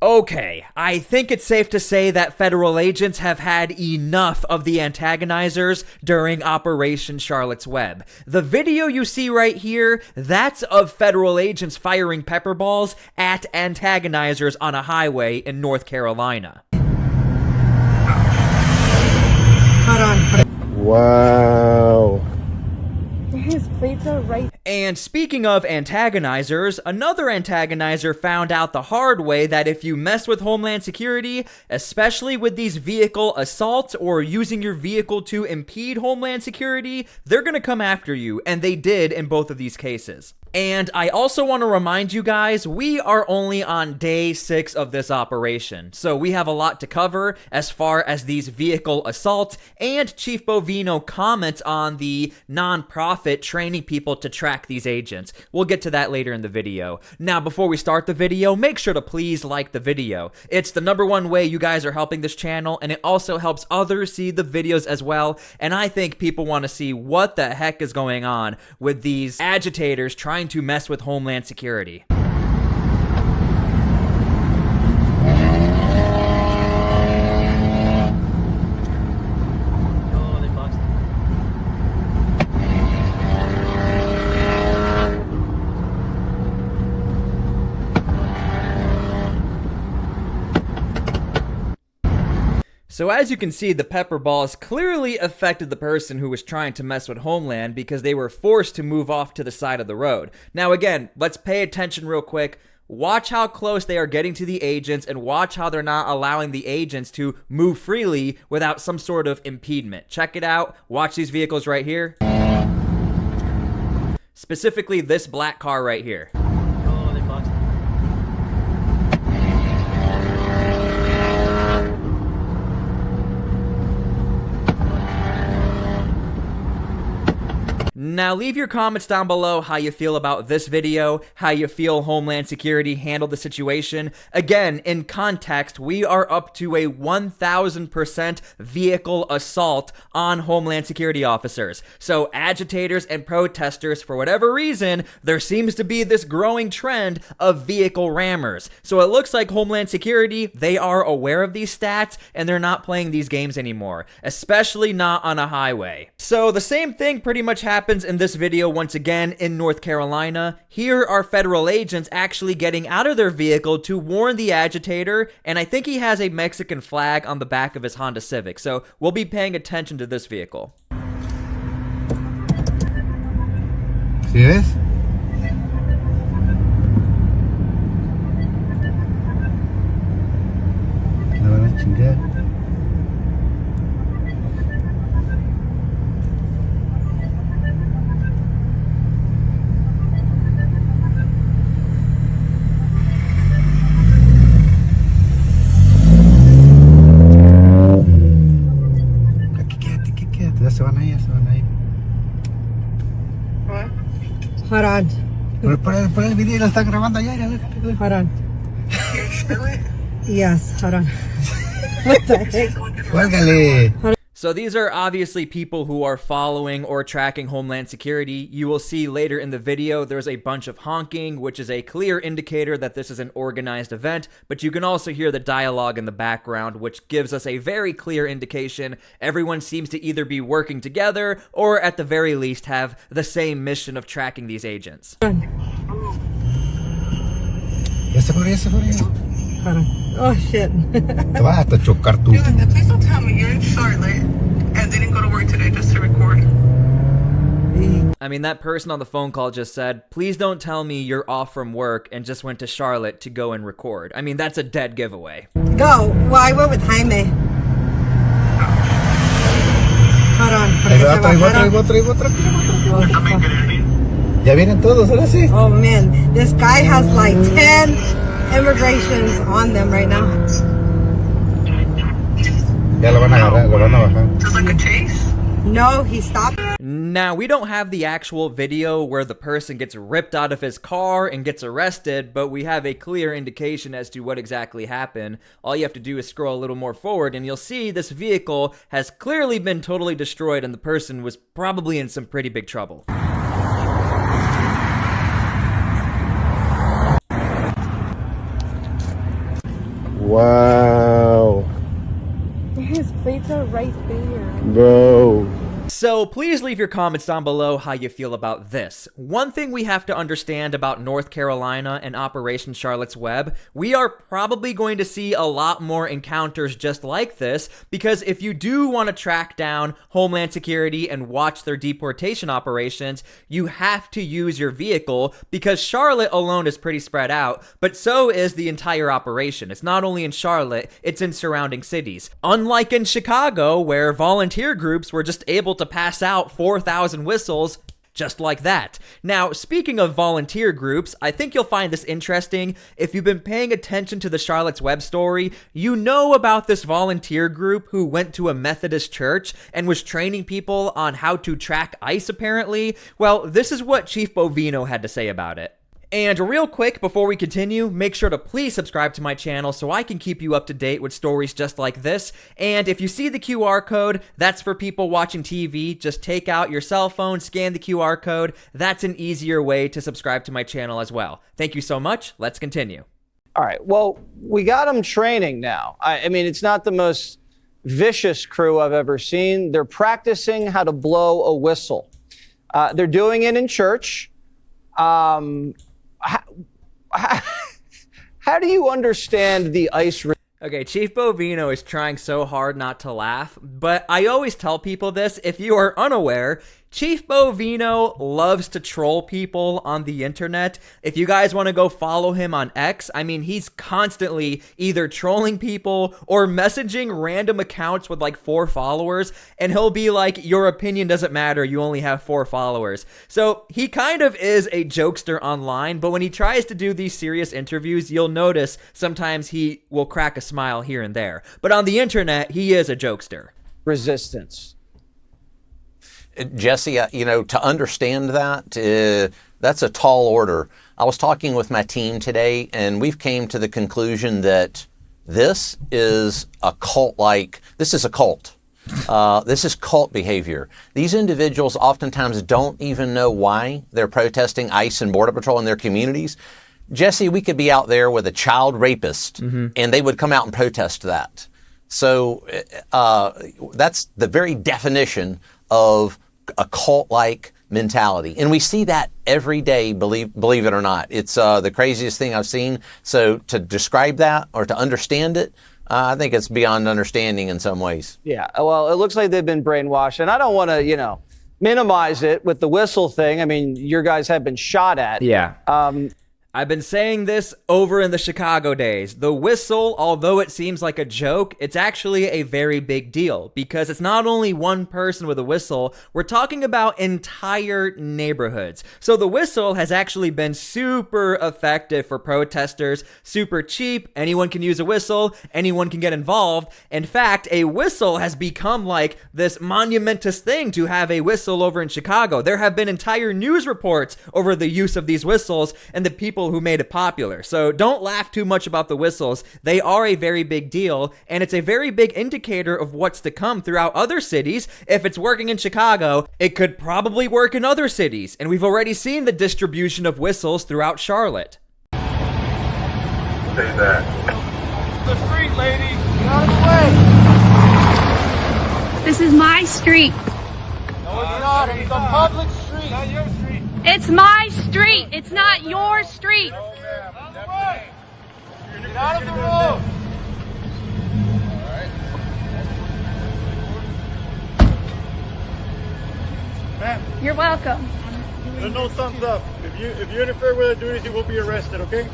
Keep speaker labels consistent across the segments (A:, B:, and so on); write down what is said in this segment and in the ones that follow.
A: Okay, I think it's safe to say that federal agents have had enough of the antagonizers during Operation Charlotte's Web. The video you see right here, that's of federal agents firing pepper balls at antagonizers on a highway in North Carolina.
B: Hold on.
C: Wow.
B: His plates are right.
A: And speaking of antagonizers, another antagonizer found out the hard way that if you mess with Homeland Security, especially with these vehicle assaults or using your vehicle to impede Homeland Security, they're gonna come after you, and they did in both of these cases. And I also want to remind you guys, we are only on day 6 of this operation, so we have a lot to cover as far as these vehicle assaults, and Chief Bovino comments on the non-profit training people to track these agents. We'll get to that later in the video. Now, before we start the video, make sure to please like the video. It's the #1 way you guys are helping this channel, and it also helps others see the videos as well, and I think people want to see what the heck is going on with these agitators trying to mess with Homeland Security. So as you can see, the pepper balls clearly affected the person who was trying to mess with Homeland because they were forced to move off to the side of the road. Now again, let's pay attention real quick. Watch how close they are getting to the agents and watch how they're not allowing the agents to move freely without some sort of impediment. Check it out. Watch these vehicles right here. Specifically this black car right here. Now leave your comments down below how you feel about this video, how you feel Homeland Security handled the situation. Again, in context, we are up to a 1000% vehicle assault on Homeland Security officers. So agitators and protesters, for whatever reason, there seems to be this growing trend of vehicle rammers. So it looks like Homeland Security, they are aware of these stats and they're not playing these games anymore, especially not on a highway. So the same thing pretty much happens in this video once again in North Carolina. Here are federal agents actually getting out of their vehicle to warn the agitator, and I think he has a Mexican flag on the back of his Honda Civic, so we'll be paying attention to this vehicle.
C: ¿Sí ves? La van a chingar. Se van a ir, se van a ir.
B: Hold on.
C: Por el video lo están grabando allá.
B: Hold on. Yes, hold on. What the heck?
C: Cuélgale.
A: So these are obviously people who are following or tracking Homeland Security. You will see later in the video there's a bunch of honking, which is a clear indicator that this is an organized event, but you can also hear the dialogue in the background, which gives us a very clear indication everyone seems to either be working together or at the very least have the same mission of tracking these agents.
C: Ya se fue, ya se fue.
B: Hold on. Oh shit.
C: Te vas hasta chocar tú.
D: Dude, please don't tell me you're in Charlotte and didn't go to work today just to record.
A: I mean, that person on the phone call just said, please don't tell me you're off from work and just went to Charlotte to go and record. I mean, that's a dead giveaway.
B: Go. Well, I went with Jaime. Hold on.
C: Ahí va otro.
B: Oh, fuck.
C: Ya vienen todos, ahora sí.
B: Oh man, this guy has like 10 immigrations on them right now.
C: Ya lo van a agarrar, lo van a bajar.
D: Just like a chase?
B: No, he stopped.
A: Now, we don't have the actual video where the person gets ripped out of his car and gets arrested, but we have a clear indication as to what exactly happened. All you have to do is scroll a little more forward and you'll see this vehicle has clearly been totally destroyed and the person was probably in some pretty big trouble.
C: Wow.
B: His plates are right there.
C: Bro.
A: So please leave your comments down below how you feel about this. One thing we have to understand about North Carolina and Operation Charlotte's Web, we are probably going to see a lot more encounters just like this, because if you do want to track down Homeland Security and watch their deportation operations, you have to use your vehicle, because Charlotte alone is pretty spread out, but so is the entire operation. It's not only in Charlotte, it's in surrounding cities. Unlike in Chicago, where volunteer groups were just able to pass out 4,000 whistles just like that. Now, speaking of volunteer groups, I think you'll find this interesting. If you've been paying attention to the Charlotte's Web story, you know about this volunteer group who went to a Methodist church and was training people on how to track ICE, apparently. Well, this is what Chief Bovino had to say about it. And real quick, before we continue, make sure to please subscribe to my channel so I can keep you up to date with stories just like this. And if you see the QR code, that's for people watching TV. Just take out your cell phone, scan the QR code. That's an easier way to subscribe to my channel as well. Thank you so much. Let's continue.
E: All right. Well, we got them training now. I mean, it's not the most vicious crew I've ever seen. They're practicing how to blow a whistle. They're doing it in church. How do you understand the ICE?
A: Okay, Chief Bovino is trying so hard not to laugh, but I always tell people this, if you are unaware, Chief Bovino loves to troll people on the internet. If you guys want to go follow him on X, I mean, he's constantly either trolling people or messaging random accounts with like 4 followers, and he'll be like, your opinion doesn't matter, you only have 4 followers. So he kind of is a jokester online, but when he tries to do these serious interviews, you'll notice sometimes he will crack a smile here and there. But on the internet, he is a jokester.
E: Resistance.
F: Jesse, you know, to understand that, that's a tall order. I was talking with my team today, and we've came to the conclusion that this is a cult-like, this is a cult. This is cult behavior. These individuals oftentimes don't even know why they're protesting ICE and Border Patrol in their communities. Jesse, we could be out there with a child rapist, and they would come out and protest that. So that's the very definition of a cult-like mentality. And we see that every day, believe it or not. It's the craziest thing I've seen. So to describe that or to understand it, I think it's beyond understanding in some ways.
E: Yeah, well, it looks like they've been brainwashed. And I don't want to, you know, minimize it with the whistle thing. I mean, your guys have been shot at.
A: Yeah. I've been saying this over in the Chicago days. The whistle, although it seems like a joke, it's actually a very big deal because it's not only one person with a whistle, we're talking about entire neighborhoods. So the whistle has actually been super effective for protesters, super cheap, anyone can use a whistle, anyone can get involved. In fact, a whistle has become like this monumentous thing to have a whistle over in Chicago. There have been entire news reports over the use of these whistles and the people who made it popular. So don't laugh too much about the whistles. They are a very big deal, and it's a very big indicator of what's to come throughout other cities. If it's working in Chicago, it could probably work in other cities, and we've already seen the distribution of whistles throughout Charlotte.
C: Say that.
G: The street, lady. Get out of the way.
H: This is my street.
G: No, it's not. It's a public street. Not your street.
H: It's my street. It's not your street.
G: No, ma'am. Get out of the road. Ma'am,
H: You're welcome.
G: there's no thumbs up. If you interfere with our duties, you will be arrested, okay?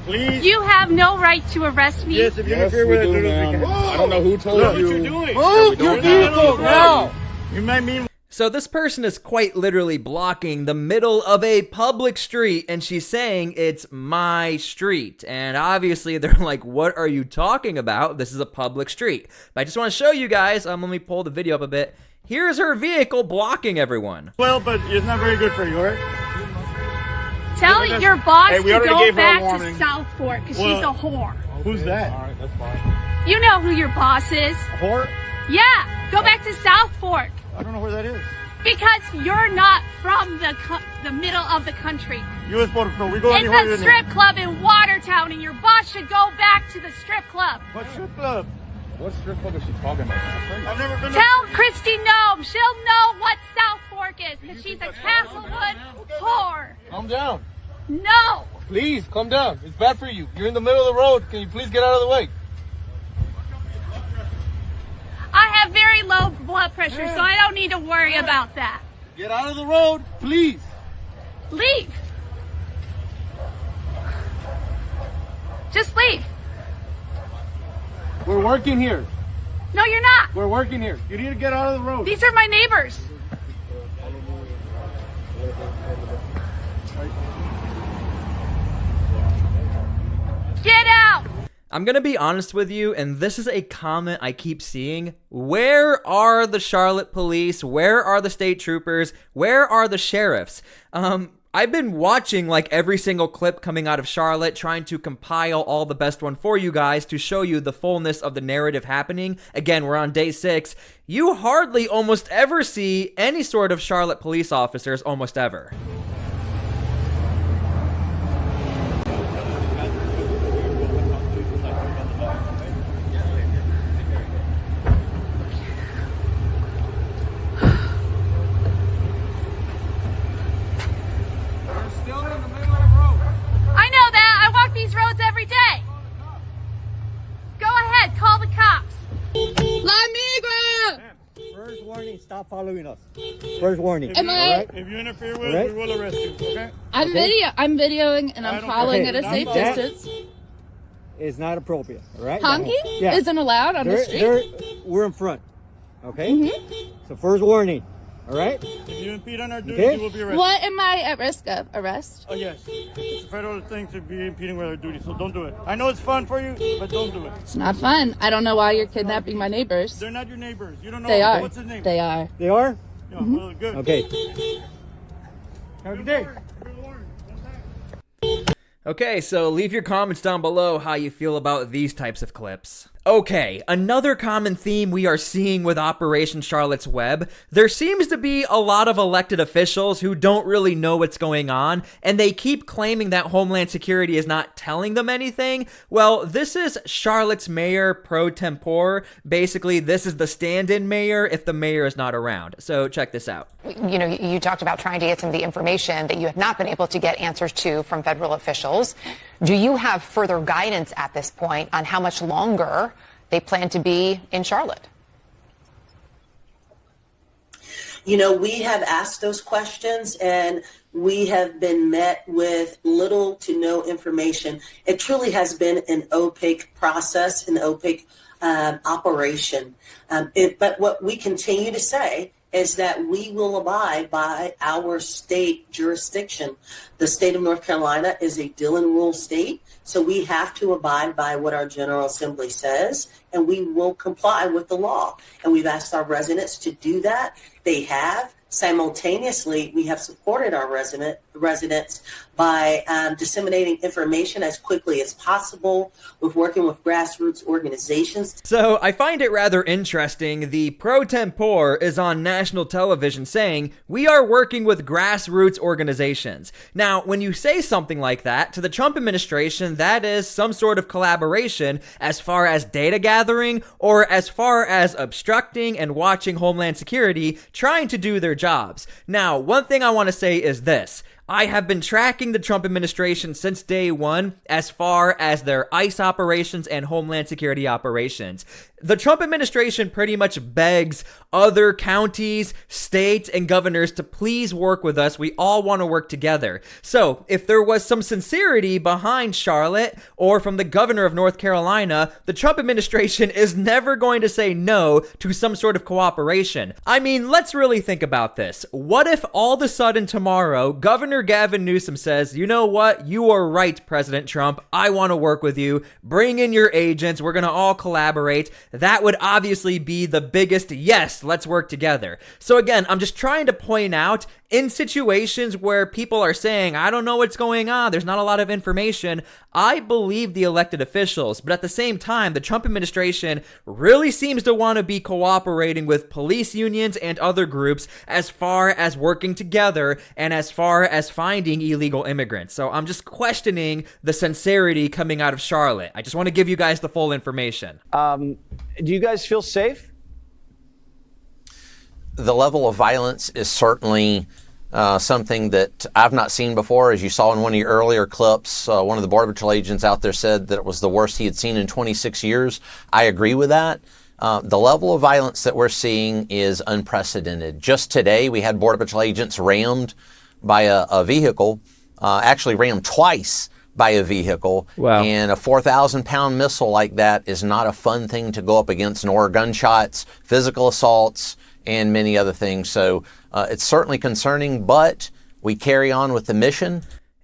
G: Please.
H: You have no right to arrest me.
G: Yes, if you interfere with our duties, we can.
C: I don't know who told
G: Look
C: you.
G: what you're doing. Move your vehicle now. You might mean.
A: So this person is quite literally blocking the middle of a public street, and she's saying it's my street. And obviously they're like, what are you talking about? This is a public street. But I just want to show you guys, let me pull the video up a bit. Here's her vehicle blocking everyone.
G: Well, but it's not very good for you, alright?
H: Tell your boss
G: Hey, we
H: to
G: already
H: go
G: gave her a
H: back to
G: warning.
H: South Fork because
G: Well-
H: she's a whore.
G: Who's that?
C: Alright, that's fine.
H: You know who your boss is.
G: A whore?
H: Yeah, go back to South Fork
G: I don't know where that is.
H: because you're not from the the middle of the country.
G: U.S. Border Patrol, we go
H: It's
G: anywhere
H: a
G: you
H: strip club in Watertown, and your boss should go back to the strip club.
G: What strip club?
C: What strip club is she talking about?
G: I've never been
H: Tell Christy Nome. She'll know what South Fork is, because she's a Castlewood whore.
C: Calm down.
H: No.
C: Please, calm down. It's bad for you. You're in the middle of the road. Can you please get out of the way?
H: I have very low blood pressure, so I don't need to worry about that.
C: Get out of the road, please.
H: Leave. Just leave.
C: We're working here.
H: No, you're not.
C: We're working here. You need to get out of the road.
H: These are my neighbors. Get out.
A: I'm gonna be honest with you, and this is a comment I keep seeing. Where are the Charlotte police? Where are the state troopers? Where are the sheriffs? I've been watching like every single clip coming out of Charlotte, trying to compile all the best one for you guys to show you the fullness of the narrative happening. Again, we're on day 6. You hardly almost ever see any sort of Charlotte police officers, almost ever.
H: I know that. I walk these roads every day. Go ahead. Call the cops. La migra.
G: First warning, stop following us. First warning.
H: Am I?
G: Right? If you interfere with us, we will arrest you, okay?
H: I'm videoing and I'm following at a safe distance.
G: It's not appropriate, all right?
H: Honking
G: Yeah.
H: isn't allowed on the street.
G: We're in front, okay? So first warning, all right? If you impede on our duty, you will be arrested.
H: What am I at risk of? Arrest?
G: Oh, yes. It's a federal thing to be impeding with our duty, so don't do it. I know it's fun for you, but don't do it.
H: It's not fun. I don't know why you're kidnapping my neighbors.
G: They're not your neighbors. You don't know.
H: They are.
G: What's his name?
H: They are.
G: They are? Yeah, well, good. Okay. Have a good day.
A: Okay, so leave your comments down below how you feel about these types of clips. Okay, another common theme we are seeing with Operation Charlotte's Web, there seems to be a lot of elected officials who don't really know what's going on, and they keep claiming that Homeland Security is not telling them anything. Well, this is Charlotte's mayor pro tempore. Basically, this is the stand-in mayor if the mayor is not around. So check this out.
I: You know, you talked about trying to get some of the information that you have not been able to get answers to from federal officials. Do you have further guidance at this point on how much longer they plan to be in Charlotte?
J: You know, we have asked those questions and we have been met with little to no information. It truly has been an opaque process, an opaque operation. But what we continue to say is that we will abide by our state jurisdiction. The state of North Carolina is a Dillon Rule state, so we have to abide by what our General Assembly says, and we will comply with the law. And we've asked our residents to do that. They have. Simultaneously, we have supported our residents by disseminating information as quickly as possible with working with grassroots organizations.
A: So I find it rather interesting. The pro tempore is on national television saying, we are working with grassroots organizations. Now, when you say something like that to the Trump administration, that is some sort of collaboration as far as data gathering or as far as obstructing and watching Homeland Security trying to do their jobs. Now, one thing I want to say is this. I have been tracking the Trump administration since day one as far as their ICE operations and Homeland Security operations. The Trump administration pretty much begs other counties, states, and governors to please work with us. We all want to work together. So if there was some sincerity behind Charlotte or from the governor of North Carolina, the Trump administration is never going to say no to some sort of cooperation. I mean, let's really think about this. What if all of a sudden tomorrow, Governor Gavin Newsom says, you know what? You are right, President Trump. I want to work with you. Bring in your agents. We're going to all collaborate. That would obviously be the biggest yes, let's work together. So again, I'm just trying to point out, in situations where people are saying, I don't know what's going on, there's not a lot of information, I believe the elected officials. But at the same time, the Trump administration really seems to want to be cooperating with police unions and other groups as far as working together and as far as finding illegal immigrants. So I'm just questioning the sincerity coming out of Charlotte. I just want to give you guys the full information.
E: Do you guys feel safe?
F: The level of violence is certainly something that I've not seen before. As you saw in one of your earlier clips, one of the Border Patrol agents out there said that it was the worst he had seen in 26 years. I agree with that. The level of violence that we're seeing is unprecedented. Just today, we had Border Patrol agents rammed by a vehicle, actually rammed twice by a vehicle.
A: Wow.
F: And a 4,000-pound missile like that is not a fun thing to go up against, nor gunshots, physical assaults, and many other things. So it's certainly concerning, but we carry on with the mission.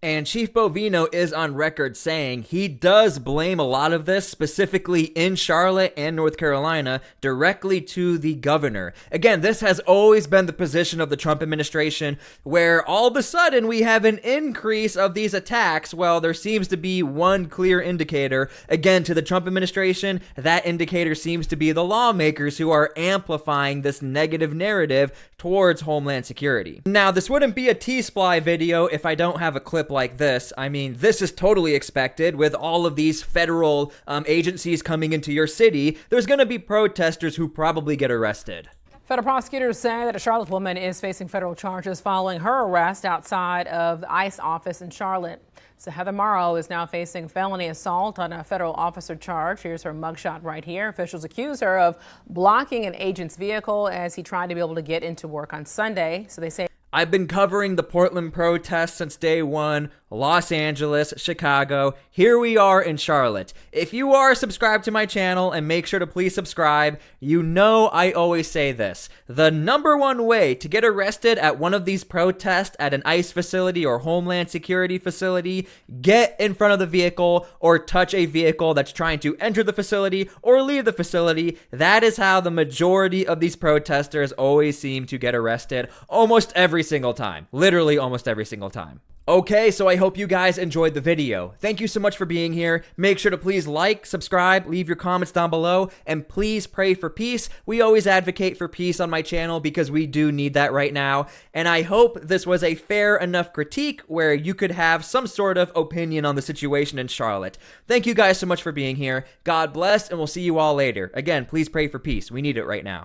A: And Chief Bovino is on record saying he does blame a lot of this, specifically in Charlotte and North Carolina, directly to the governor. Again, this has always been the position of the Trump administration, where all of a sudden we have an increase of these attacks. Well, there seems to be one clear indicator. Again, to the Trump administration, that indicator seems to be the lawmakers who are amplifying this negative narrative towards Homeland Security. Now, this wouldn't be a T-SPLY video if I don't have a clip like this. I mean, this is totally expected with all of these federal agencies coming into your city. There's going to be protesters who probably get arrested.
K: Federal prosecutors say that a Charlotte woman is facing federal charges following her arrest outside of the ICE office in Charlotte. So Heather Morrow is now facing felony assault on a federal officer charge. Here's her mugshot right here. Officials accuse her of blocking an agent's vehicle as he tried to be able to get into work on Sunday. So they say,
A: I've been covering the Portland protests since day one, Los Angeles, Chicago. Here we are in Charlotte. If you are subscribed to my channel, and make sure to please subscribe, you know I always say this. The number one way to get arrested at one of these protests at an ICE facility or Homeland Security facility, get in front of the vehicle or touch a vehicle that's trying to enter the facility or leave the facility. That is how the majority of these protesters always seem to get arrested almost every single time. Literally almost every single time. Okay, so I hope you guys enjoyed the video. Thank you so much for being here. Make sure to please like, subscribe, leave your comments down below, and please pray for peace. We always advocate for peace on my channel because we do need that right now. And I hope this was a fair enough critique where you could have some sort of opinion on the situation in Charlotte. Thank you guys so much for being here. God bless, and we'll see you all later. Again, please pray for peace. We need it right now.